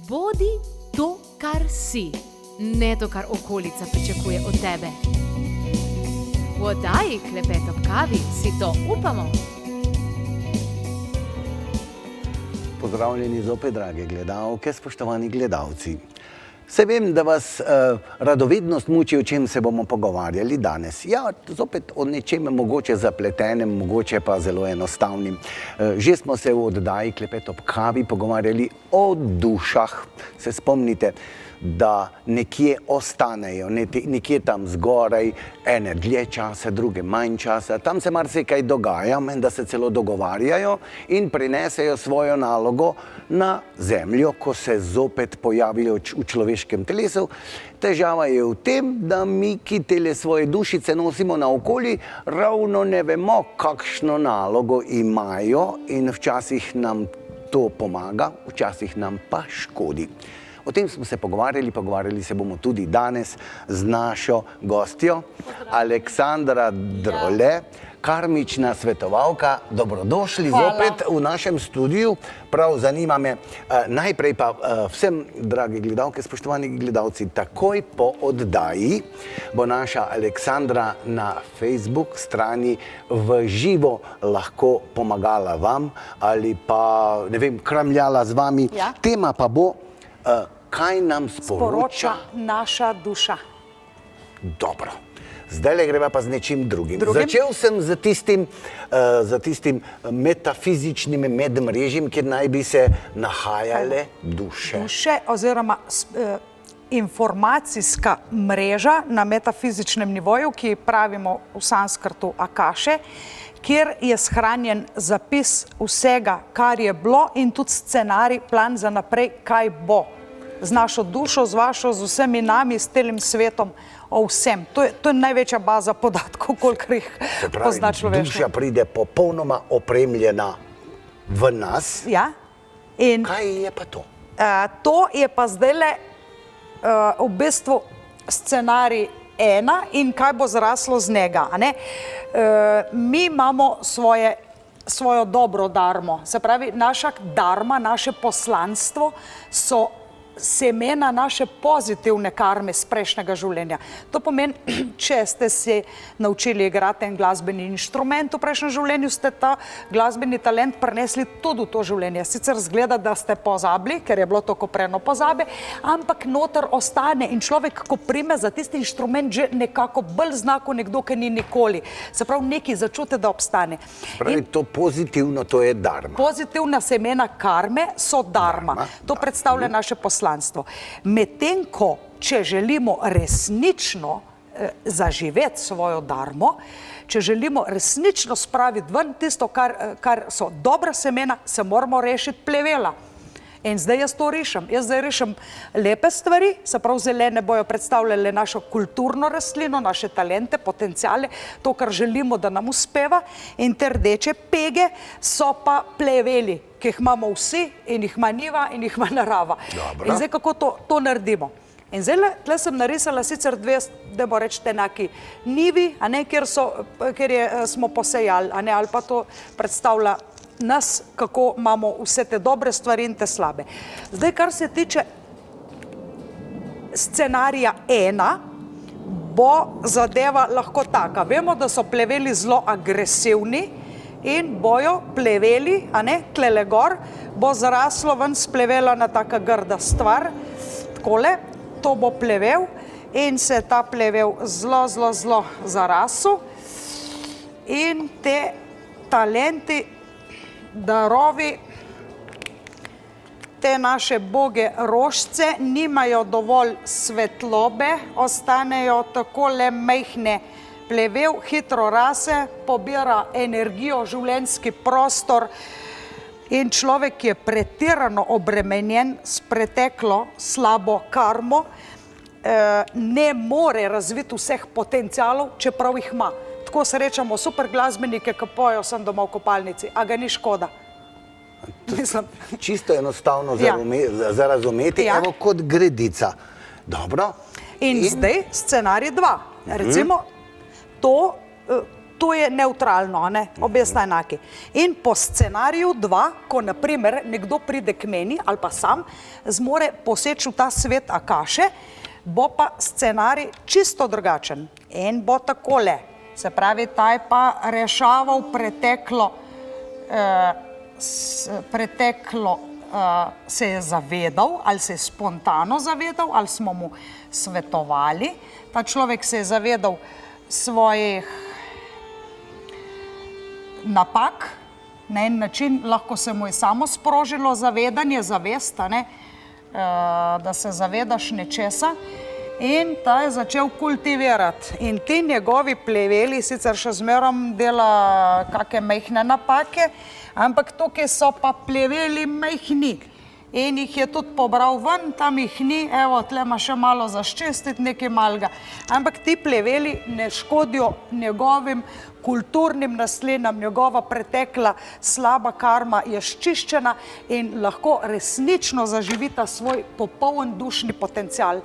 Bodi to, kar si, ne to, kar okolica pričakuje od tebe. V oddaji Klepet ob kavi si to upamo. Pozdravljeni zopet, drage gledalke, spoštovani gledalci. Se vem, da vas radovednost muči, o čem se bomo pogovarjali danes. Ja, zopet o nečem mogoče zapletenem, mogoče pa zelo enostavnim. Že smo se v oddaji Klepet ob kavi pogovarjali o dušah. Se spomnite, da nekje ostanejo, nekje tam zgoraj, ene dlje časa, druge manj časa. Tam se marsikaj dogaja, da se celo dogovarjajo in prinesejo svojo nalogo na zemljo, ko se zopet pojavijo v človeškem telesu. Težava je v tem, da mi, ki tele svoje dušice nosimo naokoli, ravno ne vemo, kakšno nalogo imajo in včasih nam to pomaga, včasih nam pa škodi. O tem smo se pogovarjali se bomo tudi danes z našo gostjo, Aleksandra Drole, karmična svetovalka. Dobrodošli zopet v našem studiu. Prav zanima me, najprej pa vsem, dragi gledalke, spoštovani gledalci, takoj po oddaji bo naša Aleksandra na Facebook strani v živo lahko pomagala vam ali pa, ne vem, kramljala z vami. Ja. Tema pa bo, kaj nam sporoča naša duša. Dobro. Zdaj greva pa z nečim drugim. Začel sem z tistim metafizičnim medmrežjem, kjer naj bi se nahajale duše. Duše oziroma informacijska mreža na metafizičnem nivoju, ki pravimo v sanskrtu akaše, kjer je shranjen zapis vsega, kar je bilo in tudi scenarij, plan za naprej, kaj bo. Z našo dušo, z vašo, z vsemi nami, s celim svetom, o vsem. To je največja baza podatkov, kolikor jih pozna človeštvo. Duša pride popolnoma opremljena v nas. Ja. In kaj je pa to? To je pa zdajle v bistvu scenarij ena in kaj bo zraslo z njega. Mi imamo svojo dobro darmo. Se pravi, naša darma, naše poslanstvo so semena naše pozitivne karme z prejšnjega življenja. To pomeni, če ste se naučili igrati en glasbeni inštrument v prejšnjem življenju, ste ta glasbeni talent prenesli tudi v to življenje. Sicer zgleda, da ste pozabili, ker je bilo to kopreno pozabe, ampak noter ostane in človek, ko prime za tisti inštrument, že nekako bolj zna kot nekdo, ki ni nikoli. Se pravi, nekaj začute, da obstane. Pravi, to pozitivno, to je darma. Pozitivna semena karme so darma. To predstavlja naše poslanstvo. Medtem ko, če želimo resnično zaživeti svojo darmo, če želimo resnično spraviti ven tisto, kar so dobra semena, se moramo rešiti plevela. In zdaj jaz to rešim. Jaz zdaj rešim lepe stvari, se pravi zelene bojo predstavljale našo kulturno rastlino, naše talente, potencijale, to, kar želimo, da nam uspeva, in te rdeče pege so pa pleveli, ki jih imamo vsi in jih ima njiva in jih ima narava. Dobro. In zdaj kako to naredimo? In zdaj tle sem narisala sicer dve, da bo reči enaki njivi, kjer smo posejali, ali pa to predstavlja nas, kako imamo vse te dobre stvari in te slabe. Zdaj, kar se tiče scenarija ena, bo zadeva lahko taka. Vemo, da so pleveli zelo agresivni in bojo pleveli, tlele gor, bo zaraslo ven splevela na taka grda stvar, takole, to bo plevel in se ta plevel zelo zarasu in te talenti, darovi, te naše boge rožce nimajo dovolj svetlobe, ostanejo takole majhne. Plevel hitro rase, pobira energijo, življenjski prostor in človek je pretirano obremenjen s preteklo slabo karmo, ne more razviti vseh potencialov, čeprav jih ima. Tako srečamo super glasbenike, ki pojejo sem doma v kopalnici, a ga ni škoda. Čisto enostavno za razumeti, evo kot gredica. Dobro. In zdaj scenarij 2. Recimo, to to je neutralno, ne? Obe sta enaki. In po scenariju 2, ko naprimer nekdo pride k meni ali pa sam, zmore poseči v ta svet Akaše, bo pa scenarij čisto drugačen. In bo takole, se pravi, ta je pa rešaval preteklo, se je zavedal, ali se je spontano zavedal, ali smo mu svetovali. Ta človek se je zavedal svojih napak, na en način lahko se mu je samo sprožilo zavedanje, zavest, da se zavedaš nečesa, in ta je začel kultivirati. In ti njegovi pleveli sicer še zmerom dela kakšne majhne napake, ampak tukaj so pa pleveli majhni. In jih je tudi pobral ven, tam jih ni, evo, tle ima še malo zaščistiti, nekaj malega. Ampak ti pleveli ne škodijo njegovim kulturnim naslednjam, njegova pretekla slaba karma je ščiščena in lahko resnično zaživita svoj popoln dušni potencial.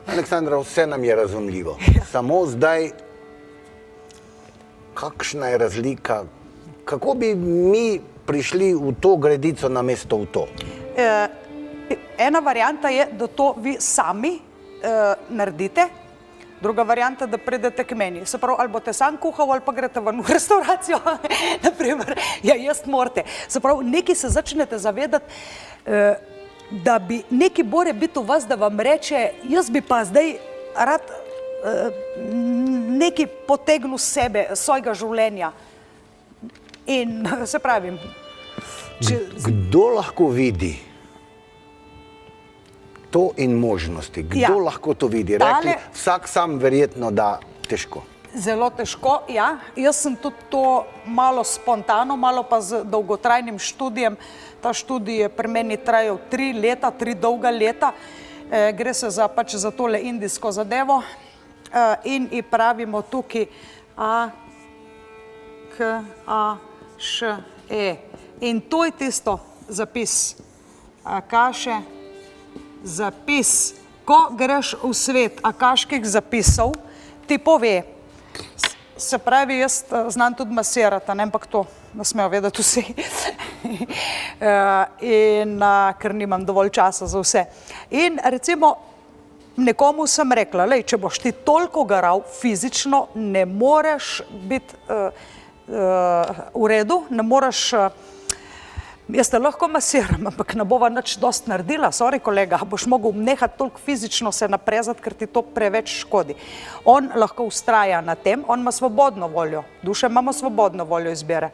Aleksandra, vse nam je razumljivo. Samo zdaj, kakšna je razlika, kako bi mi prišli v to gredico namesto v to? Ena varianta je, da to vi sami naredite, druga varianta, da pridete k meni. Se pravi, ali boste sam kuhal, ali pa greste ven v restauracijo, naprimer, ja, jaz morate. Se pravi, nekaj se začnete zavedati, da bi nekaj more biti v vas, da vam reče, jaz bi pa zdaj rad nekaj potegnil sebe, svojega življenja. In se pravim, kdo lahko vidi to in možnosti? Kdo lahko to vidi? Rekli, vsak sam verjetno da težko. Zelo težko, ja. Jaz sem tudi to malo spontano, malo pa z dolgotrajnim študijem. Ta študij je pri meni trajal 3 leta, 3 dolga leta. Gre se za tole indijsko zadevo in pravimo tukaj A, K, A, Š, E. In to je tisto zapis Akaše, zapis. Ko greš v svet akaških zapisov, ti pove, se pravi, jaz znam tudi masirati, ampak to ne smejo vedeti vsi, ker nimam dovolj časa za vse. In recimo nekomu sem rekla, lej, če boš ti toliko garal fizično, ne moreš biti v redu, ne moreš, jaz te lahko masiram, ampak ne bova nič dost naredila, sorry kolega, boš mogel nehati toliko fizično se naprezati, ker ti to preveč škodi. On lahko ustraja na tem, on ima svobodno voljo, duše imamo svobodno voljo izbire.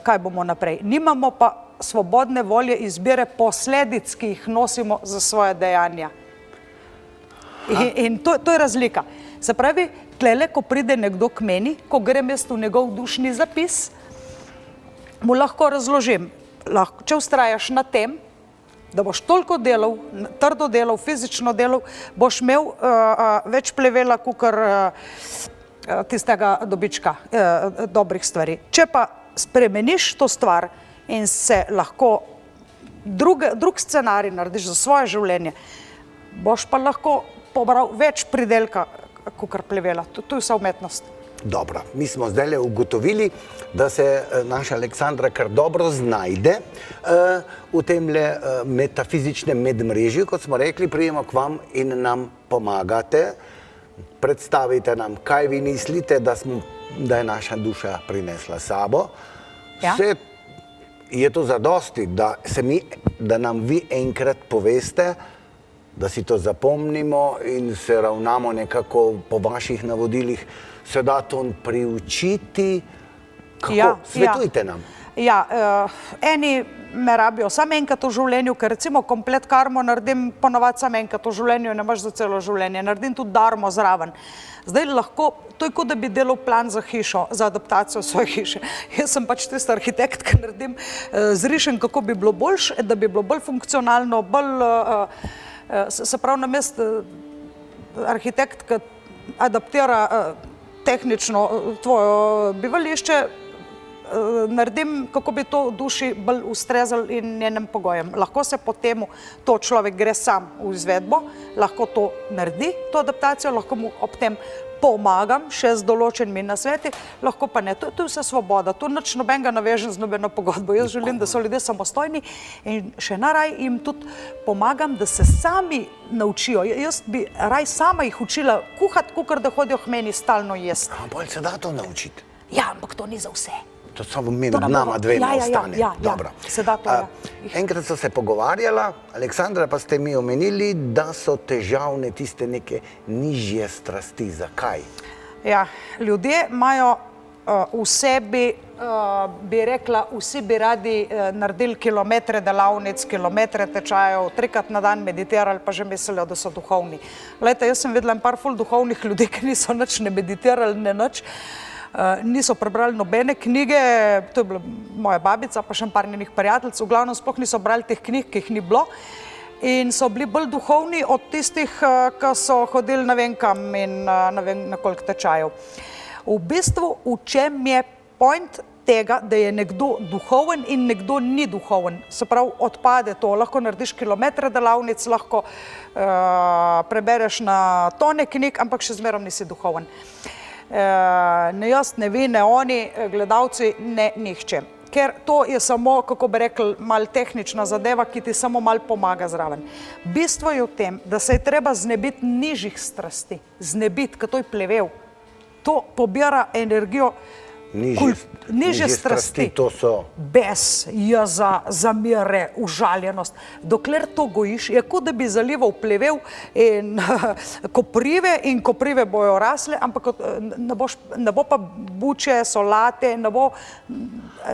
Kaj bomo naprej? Nimamo pa svobodne volje izbire posledic, ki jih nosimo za svoje dejanja. In to je razlika. Se pravi, tlele, ko pride nekdo k meni, ko grem jaz v njegov dušni zapis, mu lahko razložim, če ustrajaš na tem, da boš toliko delal, trdo delal, fizično delal, boš imel več plevela, kakor tistega dobička, dobrih stvari. Če pa spremeniš to stvar in se lahko drug scenarij narediš za svoje življenje, boš pa lahko pobral več pridelka, kakor plevela. To je vsa umetnost. Dobro, mi smo zdaj ugotovili, da se naša Aleksandra kar dobro znajde v temle metafizičnem medmrežju, kot smo rekli, pridemo k vam in nam pomagate. Predstavite nam, kaj vi mislite, da je naša duša prinesla sabo. Vse je to zadosti, da nam vi enkrat poveste, da si to zapomnimo in se ravnamo nekako po vaših navodilih. Se da to priučiti? Kako? Svetujte nam. Ja, eni me rabijo samo enkrat v življenju, ker recimo komplet karmo naredim ponovadi samo enkrat v življenju, ne imaš za celo življenje. Naredim tudi darmo zraven. Zdaj lahko, to je kot da bi delal plan za hišo, za adaptacijo svoje hiše. Jaz sem pač tista arhitekt, ki naredim, zrišem, kako bi bilo boljše, da bi bilo bolj funkcionalno, bolj, se pravi, namest arhitekt, ki adaptira tehnično tvoje bivališče, naredim, kako bi to v duši bolj ustrezalo in njenem pogojem. Lahko se potem to človek gre sam v izvedbo, lahko to naredi, to adaptacijo, lahko mu ob tem pomagam še z določenimi nasveti, lahko pa ne. To je vse svoboda, tu nič nobenega navežem z nobeno pogodbo. Jaz želim, da so ljudje samostojni in še naraj jim tudi pomagam, da se sami naučijo. Jaz bi raj sama jih učila kuhati, kakor da hodijo k meni stalno jesti. Bolj se da to naučiti. Ja, ampak to ni za vse. To samo med nama dvema ostane. Dobro. Se da to, ja. Enkrat so se pogovarjala, Aleksandra, pa ste mi omenili, da so težavne tiste neke nižje strasti. Zakaj? Ja, ljudje imajo v sebi, bi rekla, vsi bi radi naredili kilometre delavnic, kilometre tečajev, 3-krat na dan meditirali, pa že mislijo, da so duhovni. Glejte, jaz sem videla par ful duhovnih ljudi, ki niso nič ne meditirali, ne nič. Niso prebrali nobene knjige, to je bila moja babica, pa še par njenih prijateljcev, v glavnem sploh niso brali teh knjig, ki jih ni bilo in so bili bolj duhovni od tistih, ki so hodili ne vem kam in ne vem na koliko tečajev. V bistvu, v čem je point tega, da je nekdo duhoven in nekdo ni duhoven. Se pravi, odpade to, lahko narediš kilometre delavnic, lahko prebereš na tone knjig, ampak še zmerom nisi duhoven. Ne jaz, ne vi, ne oni, gledalci, ne nihče. Ker to je samo, kako bi rekli, malo tehnična zadeva, ki ti samo malo pomaga zraven. Bistvo je v tem, da se je treba znebiti nižjih strasti. Znebiti, ker to je plevel. To pobira energijo. Nižje strasti, to so bes, jeza, zamere, užaljenost. Dokler to gojiš, je kot da bi zalival plevel in koprive bojo rasle, ampak ne bo pa buče, solate, ne bo,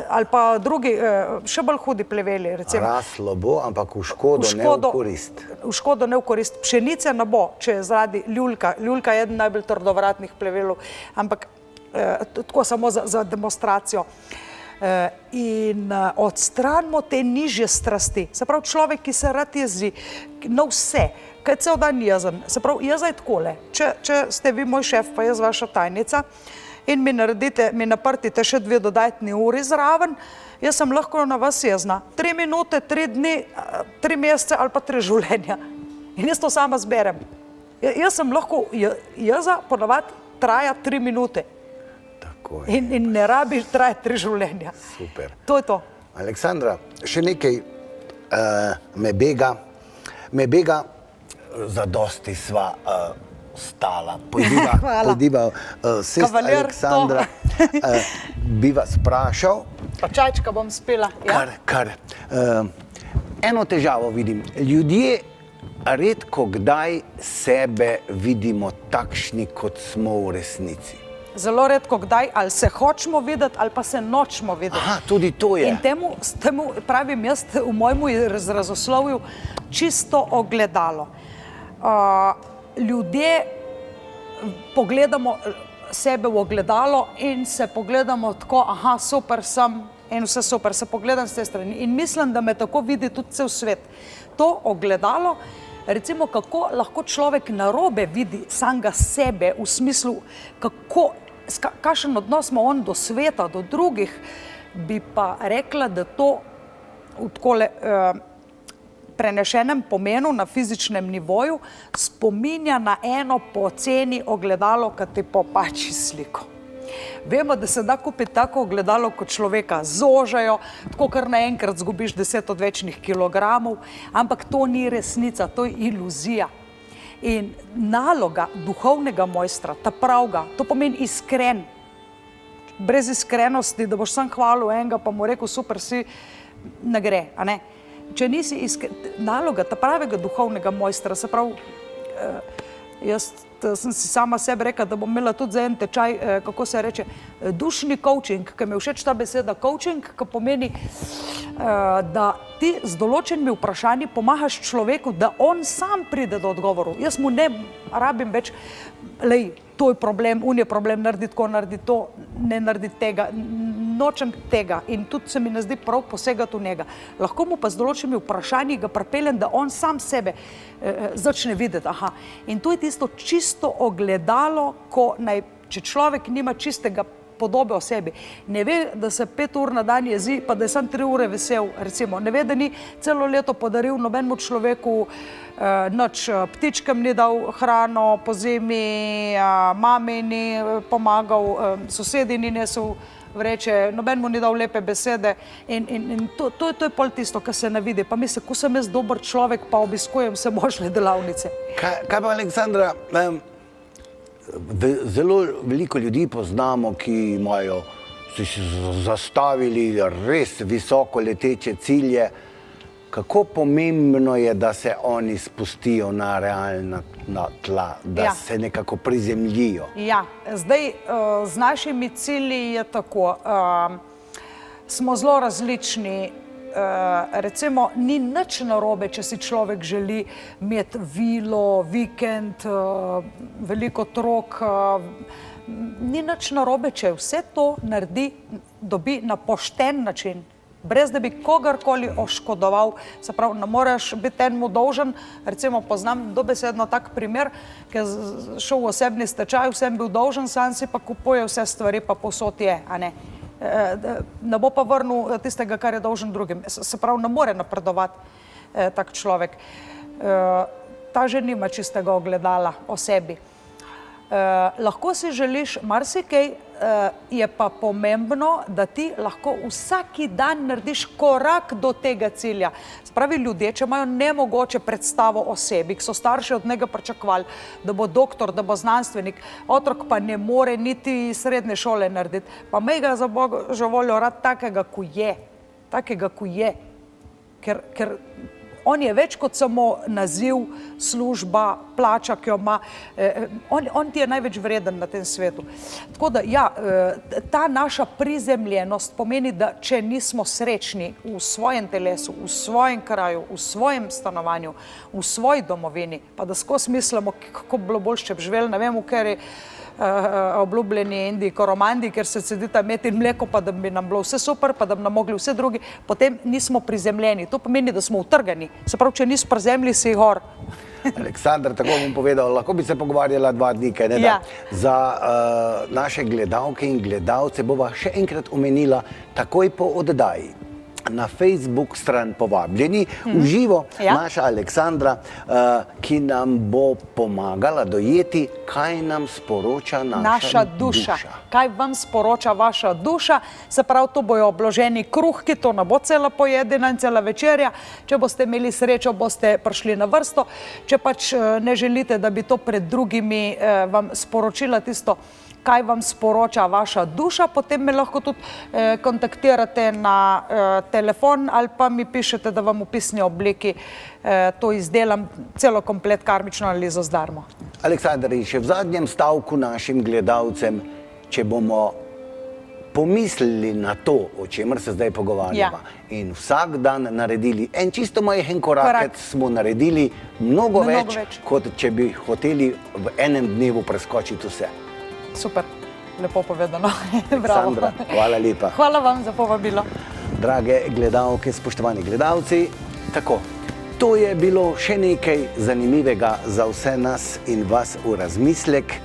ali pa drugi, še bolj hudi pleveli. Raslo bo, ampak v škodo, ne v korist. V škodo, ne v korist. Pšenice ne bo, če je zaradi ljulka. Ljulka je eden najbolj trdovratnih plevelov, ampak tako samo za demonstracijo. In odstranimo te nižje strasti. Se pravi, človek, ki se rad jezi na vse, kaj je cel dan jezen. Se pravi, jeza je takole. Če ste vi moj šef, pa jaz vaša tajnica in mi naprtite še 2 dodatni uri zraven, jaz sem lahko na vas jezna. 3 minute, 3 dni, 3 mesece ali pa 3 življenja. In jaz to sama zberem. Jaz sem lahko, jeza ponavadi traja 3 minute. In ne rabi trajati 3 življenja. Super. To je to. Aleksandra, še nekaj me bega, zadosti sva stala. Pojdiva sest, Aleksandra. Bi vas vprašal. Pa čajčka bom spila. Eno težavo vidim. Ljudje redko kdaj sebe vidimo takšni, kot smo v resnici. Zelo redko kdaj, ali se hočemo videti, ali pa se nočemo videti. Aha, tudi to je. In temu pravim jaz v mojemu razoslovju čisto ogledalo. Ljudje pogledamo sebe v ogledalo in se pogledamo tako, aha, super sem in vse super, se pogledam s te strani. In mislim, da me tako vidi tudi cel svet. To ogledalo, recimo, kako lahko človek narobe vidi samega sebe, v smislu, kakšen odnos ima on do sveta, do drugih, bi pa rekla, da to v takole prenešenem pomenu na fizičnem nivoju spominja na eno poceni ogledalo, ki ti popači sliko. Vemo, da se da kupiti tako ogledalo kot človeka, zožajo, tako kar naenkrat zgubiš 10 odvečnih kilogramov, ampak to ni resnica, to je iluzija. In naloga duhovnega mojstra, ta pravga, to pomeni iskren. Brez iskrenosti, da boš sam hvalil enega, pa mu rekel, super si, ne gre, a ne? Če nisi iskren, naloga ta pravega duhovnega mojstra, se pravi, jaz sem si sama sebe rekla, da bom imela tudi za en tečaj, kako se reče, dušni coaching, ki mi je všeč ta beseda coaching, ki pomeni, da ti z določenimi vprašanji pomagaš človeku, da on sam pride do odgovorov. Jaz mu ne rabim več, lej, to je problem, je problem, naredi tako, naredi to, ne naredi tega, nočem tega in tudi se mi ne zdi prav posegati v njega. Lahko mu pa z določenimi vprašanji ga pripeljem, da on sam sebe začne videti. Aha. In to je tisto čisto ogledalo, če človek nima čistega podobe o sebi. Ne ve, da se 5 ur na dan jezi, pa da je sam 3 ure vesel, recimo. Ne ve, da ni celo leto podaril nobenemu človeku nič, ptičkam ni dal hrano po zimi, mami ni pomagal, sosedi ni nesel vreče, noben mu ni dal lepe besede in to je pol tisto, kar se ne vidi. Pa misli, ko sem jaz dober človek, pa obiskujem vse možne delavnice. Kaj pa, Aleksandra, zelo veliko ljudi poznamo, ki imajo si zastavili res visoko leteče cilje. Kako pomembno je, da se oni spustijo na realna tla, da se nekako prizemljijo? Ja, zdaj z našimi cilji je tako. Smo zelo različni. Recimo, ni nič narobe, če si človek želi imeti vilo, vikend, veliko otrok. Ni nič narobe, če vse to naredi, dobi na pošten način. Brez da bi kogarkoli oškodoval, se pravi, ne moreš biti enemu dolžen. Recimo, poznam dobesedno tak primer, ki je šel v osebni stečaj, vsem bil dolžen, sam si pa kupuje vse stvari, pa posod je, a ne. Ne bo pa vrnil tistega, kar je dolžen drugim. Se pravi, ne more napredovati tak človek. Ta že nima čistega ogledala o sebi. Lahko si želiš marsikaj, je pa pomembno, da ti lahko vsaki dan narediš korak do tega cilja. Spravi, ljudje, če imajo nemogoče predstavo o sebi, ki so starši od njega pričakovali, da bo doktor, da bo znanstvenik, otrok pa ne more niti srednje šole narediti, pa imej ga za Božjo voljo rad takega, ko je. Ker on je več kot samo naziv, služba, plača, ki jo ima. On ti je največ vreden na tem svetu. Tako da, ja, ta naša prizemljenost pomeni, da če nismo srečni v svojem telesu, v svojem kraju, v svojem stanovanju, v svoji domovini, pa da skozi mislimo, kako bi bilo boljše, če bi živeli, ne vem, v kateri obljubljeni Indiji, Koromandiji, ker se cedita med in mleko, pa da bi nam bilo vse super, pa da bi nam mogli vse drugi, potem nismo prizemljeni. To pomeni, da smo utrgani. Se pravi, če nisi pri zemlji, si gor. Aleksandra, tako bom povedal, lahko bi se pogovarjala 2 dni, kaj ne da. Za naše gledalke in gledalce bova še enkrat omenila takoj po oddaji. Na Facebook stran povabljeni, v živo naša Aleksandra, ki nam bo pomagala dojeti, kaj nam sporoča naša duša. Kaj vam sporoča vaša duša, se pravi, to bojo obloženi kruhki, to ne bo cela pojedina in cela večerja. Če boste imeli srečo, boste prišli na vrsto. Če pač ne želite, da bi to pred drugimi vam sporočila tisto, kaj vam sporoča vaša duša, potem me lahko tudi kontaktirate na telefon ali pa mi pišete, da vam v pisni obliki to izdelam, celo komplet karmično analizo zdarmo. Aleksandra, in še v zadnjem stavku našim gledalcem, če bomo pomislili na to, o čemer se zdaj pogovarjava, in vsak dan naredili en čisto majhen korak, smo naredili mnogo več, kot če bi hoteli v enem dnevu preskočiti vse. Super, lepo povedano. Aleksandra, hvala lepa. Hvala vam za povabilo. Drage gledalke, spoštovani gledalci, tako, to je bilo še nekaj zanimivega za vse nas in vas v razmislek.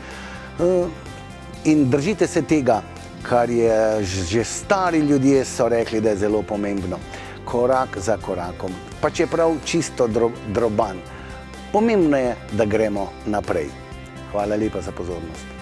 In držite se tega, kar je že stari ljudje so rekli, da je zelo pomembno. Korak za korakom, pa čeprav čisto droban. Pomembno je, da gremo naprej. Hvala lepa za pozornost.